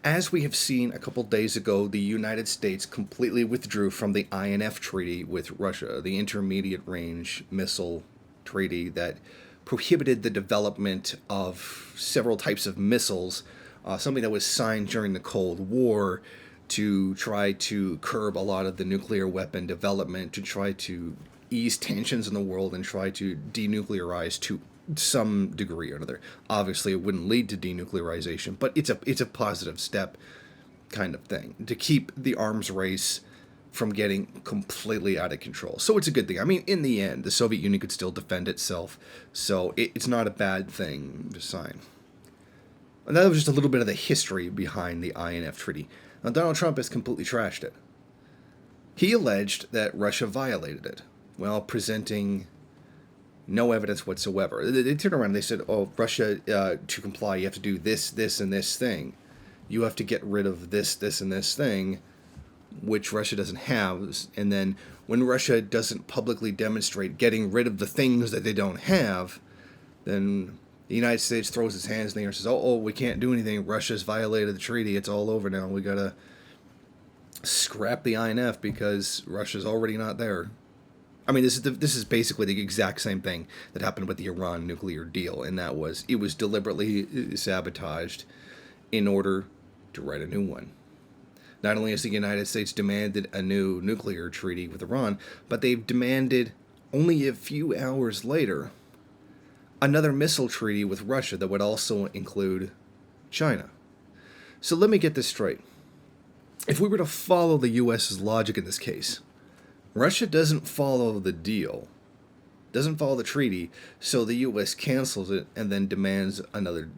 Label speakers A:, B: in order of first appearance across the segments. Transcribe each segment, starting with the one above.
A: As we have seen a couple days ago, the United States completely withdrew from the INF treaty with Russia, the Intermediate Range Missile Treaty that prohibited the development of several types of missiles, something that was signed during the Cold War to try to curb a lot of the nuclear weapon development, to try to ease tensions in the world and try to denuclearize to some degree or another. Obviously, it wouldn't lead to denuclearization, but it's a positive step kind of thing to keep the arms race from getting completely out of control. So it's a good thing. I mean, in the end, the Soviet Union could still defend itself, so it's not a bad thing to sign. And that was just a little bit of the history behind the INF Treaty. Now, Donald Trump has completely trashed it. He alleged that Russia violated it while presenting no evidence whatsoever. They turned around and they said, oh, Russia, to comply, you have to do this, this, and this thing. You have to get rid of this, this, and this thing, which Russia doesn't have. And then when Russia doesn't publicly demonstrate getting rid of the things that they don't have, then the United States throws its hands in the air and says, oh, we can't do anything. Russia's violated the treaty. It's all over now. We got to scrap the INF because Russia's already not there. I mean, this is basically the exact same thing that happened with the Iran nuclear deal, and that was it was deliberately sabotaged in order to write a new one. Not only has the United States demanded a new nuclear treaty with Iran, but they've demanded only a few hours later another missile treaty with Russia that would also include China. So let me get this straight. If we were to follow the U.S.'s logic in this case, Russia doesn't follow the deal, doesn't follow the treaty, so the U.S. cancels it and then demands another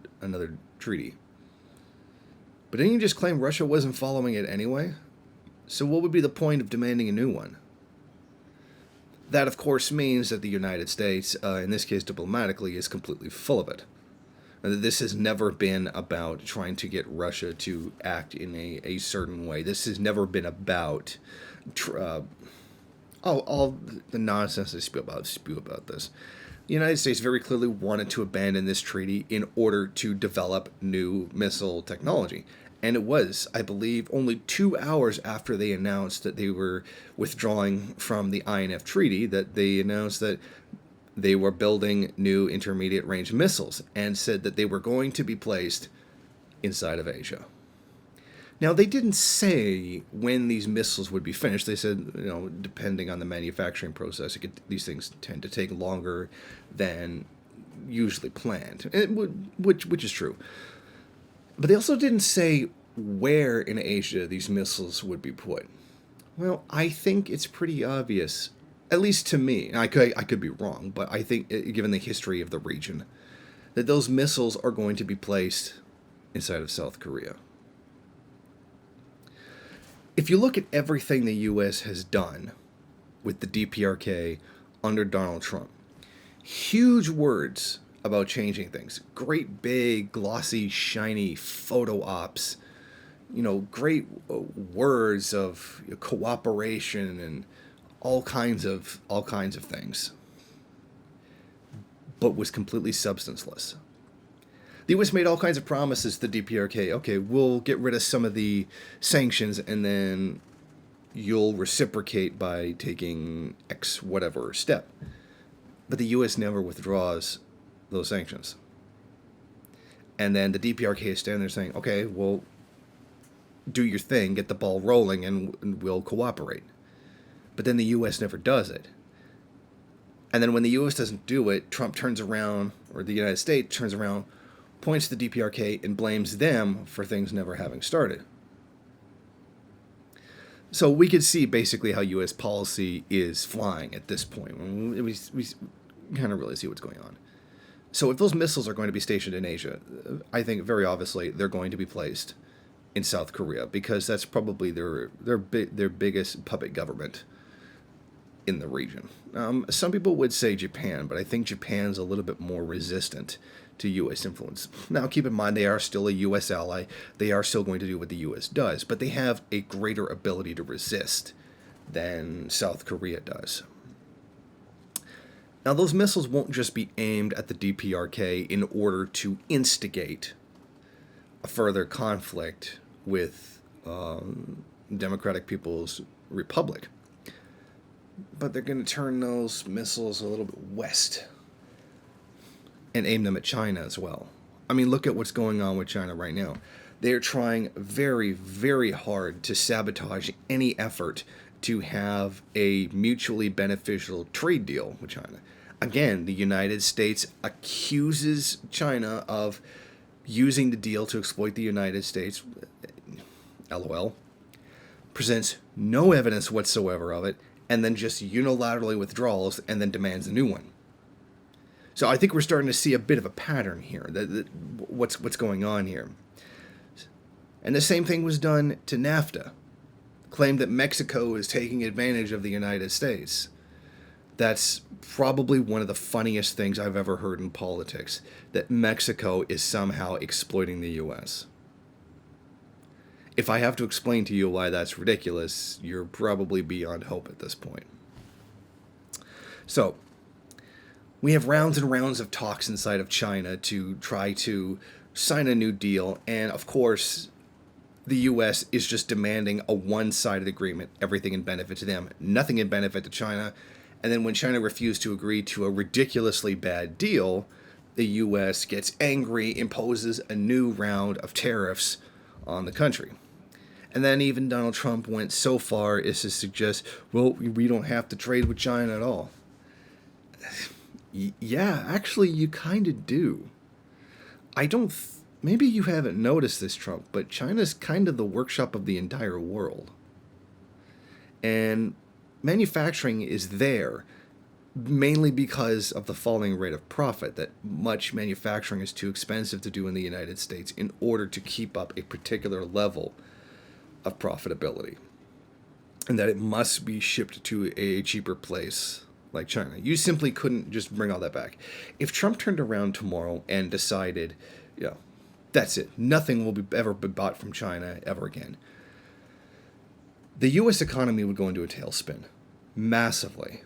A: treaty. But didn't you just claim Russia wasn't following it anyway? So what would be the point of demanding a new one? That, of course, means that the United States, in this case diplomatically, is completely full of it. This has never been about trying to get Russia to act in a certain way. This has never been about all the nonsense they spew about this. The United States very clearly wanted to abandon this treaty in order to develop new missile technology. And it was, I believe, only 2 hours after they announced that they were withdrawing from the INF treaty that they announced that they were building new intermediate range missiles and said that they were going to be placed inside of Asia. Now, they didn't say when these missiles would be finished. They said, depending on the manufacturing process, these things tend to take longer than usually planned, which is true. But they also didn't say where in Asia these missiles would be put. Well, I think it's pretty obvious, at least to me. I could be wrong, but I think, given the history of the region, that those missiles are going to be placed inside of South Korea. If you look at everything the U.S. has done with the DPRK under Donald Trump, huge words about changing things. Great big, glossy, shiny photo ops. Great words of cooperation and all kinds of things. But was completely substanceless. The U.S. made all kinds of promises to the DPRK. Okay, we'll get rid of some of the sanctions and then you'll reciprocate by taking X whatever step. But the U.S. never withdraws those sanctions. And then the DPRK is standing there saying, okay, well, do your thing, get the ball rolling, and we'll cooperate. But then the U.S. never does it. And then when the U.S. doesn't do it, Trump turns around, or the United States turns around, points to the DPRK, and blames them for things never having started. So we could see basically how U.S. policy is flying at this point. We kind of really see what's going on. So if those missiles are going to be stationed in Asia, I think very obviously they're going to be placed in South Korea because that's probably their biggest puppet government in the region. Some people would say Japan, but I think Japan's a little bit more resistant to U.S. influence. Now, keep in mind, they are still a U.S. ally. They are still going to do what the U.S. does, but they have a greater ability to resist than South Korea does. Now, those missiles won't just be aimed at the DPRK in order to instigate a further conflict with Democratic People's Republic. But they're going to turn those missiles a little bit west and aim them at China as well. I mean, look at what's going on with China right now. They're trying very, very hard to sabotage any effort to have a mutually beneficial trade deal with China. Again, the United States accuses China of using the deal to exploit the United States. LOL. Presents no evidence whatsoever of it, and then just unilaterally withdraws and then demands a new one. So I think we're starting to see a bit of a pattern here. What's going on here? And the same thing was done to NAFTA. Claimed that Mexico is taking advantage of the United States. That's probably one of the funniest things I've ever heard in politics, that Mexico is somehow exploiting the U.S. If I have to explain to you why that's ridiculous, you're probably beyond hope at this point. So, we have rounds and rounds of talks inside of China to try to sign a new deal, and of course, the U.S. is just demanding a one-sided agreement, everything in benefit to them, nothing in benefit to China. And then when China refused to agree to a ridiculously bad deal, the U.S. gets angry, imposes a new round of tariffs on the country. And then even Donald Trump went so far as to suggest, well, we don't have to trade with China at all. Yeah, actually, you kind of do. Maybe you haven't noticed this, Trump, but China's kind of the workshop of the entire world. And manufacturing is there mainly because of the falling rate of profit, that much manufacturing is too expensive to do in the United States in order to keep up a particular level of profitability, and that it must be shipped to a cheaper place like China. You simply couldn't just bring all that back. If Trump turned around tomorrow and decided, that's it, nothing will ever be bought from China ever again, the U.S. economy would go into a tailspin, massively.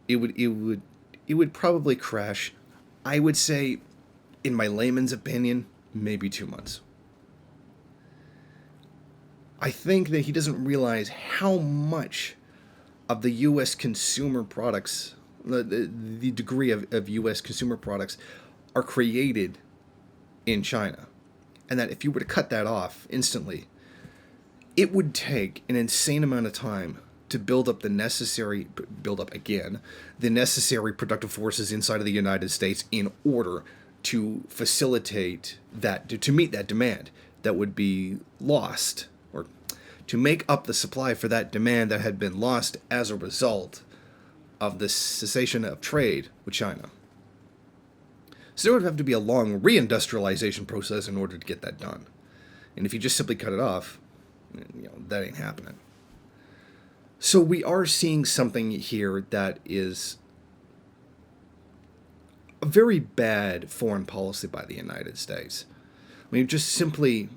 A: It would probably crash. I would say, in my layman's opinion, maybe 2 months. I think that he doesn't realize how much of the U.S. consumer products, the degree of U.S. consumer products, are created in China, and that if you were to cut that off instantly, it would take an insane amount of time to build up the necessary productive forces inside of the United States in order to facilitate that, to meet that demand that would be lost, or to make up the supply for that demand that had been lost as a result of the cessation of trade with China. So there would have to be a long reindustrialization process in order to get that done. And if you just simply cut it off, that ain't happening. So we are seeing something here that is a very bad foreign policy by the United States. I mean, just simply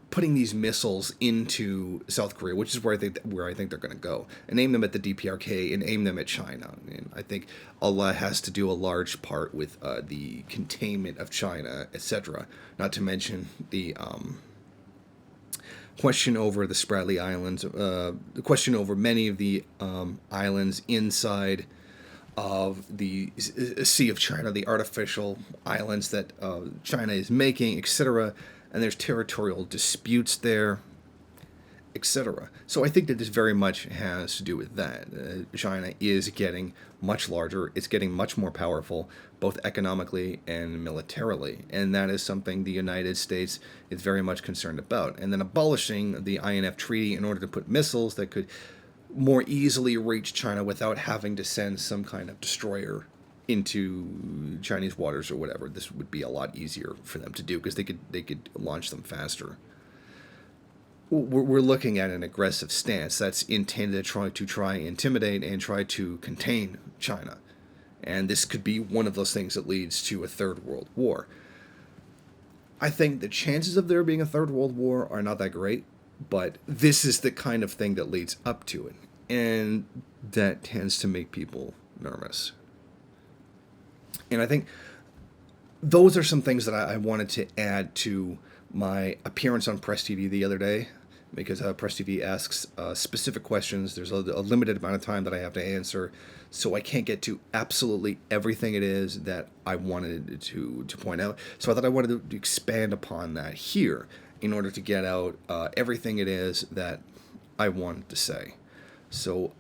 A: putting these missiles into South Korea, which is where I think they're going to go, and aim them at the DPRK and aim them at China. And I think Allah has to do a large part with the containment of China, etc. Not to mention the question over the Spratly Islands, the question over many of the islands inside of the Sea of China, the artificial islands that China is making, etc. And there's territorial disputes there, etc. So I think that this very much has to do with that. China is getting much larger. It's getting much more powerful, both economically and militarily. And that is something the United States is very much concerned about. And then abolishing the INF treaty in order to put missiles that could more easily reach China without having to send some kind of destroyer into Chinese waters or whatever. This would be a lot easier for them to do because they could launch them faster. We're looking at an aggressive stance that's intended to try intimidate and try to contain China. And this could be one of those things that leads to a third world war. I think the chances of there being a third world war are not that great, but this is the kind of thing that leads up to it. And that tends to make people nervous. And I think those are some things that I wanted to add to my appearance on Press TV the other day, because Press TV asks specific questions. There's a limited amount of time that I have to answer, so I can't get to absolutely everything it is that I wanted to point out. So I thought I wanted to expand upon that here in order to get out everything it is that I wanted to say. So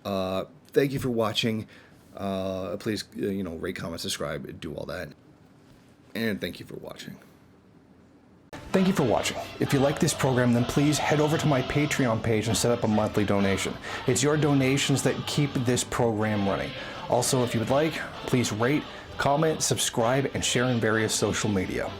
A: thank you for watching. Please, rate, comment, subscribe, do all that. And thank you for watching.
B: Thank you for watching. If you like this program, then please head over to my Patreon page and set up a monthly donation. It's your donations that keep this program running. Also, if you would like, please rate, comment, subscribe, and share in various social media.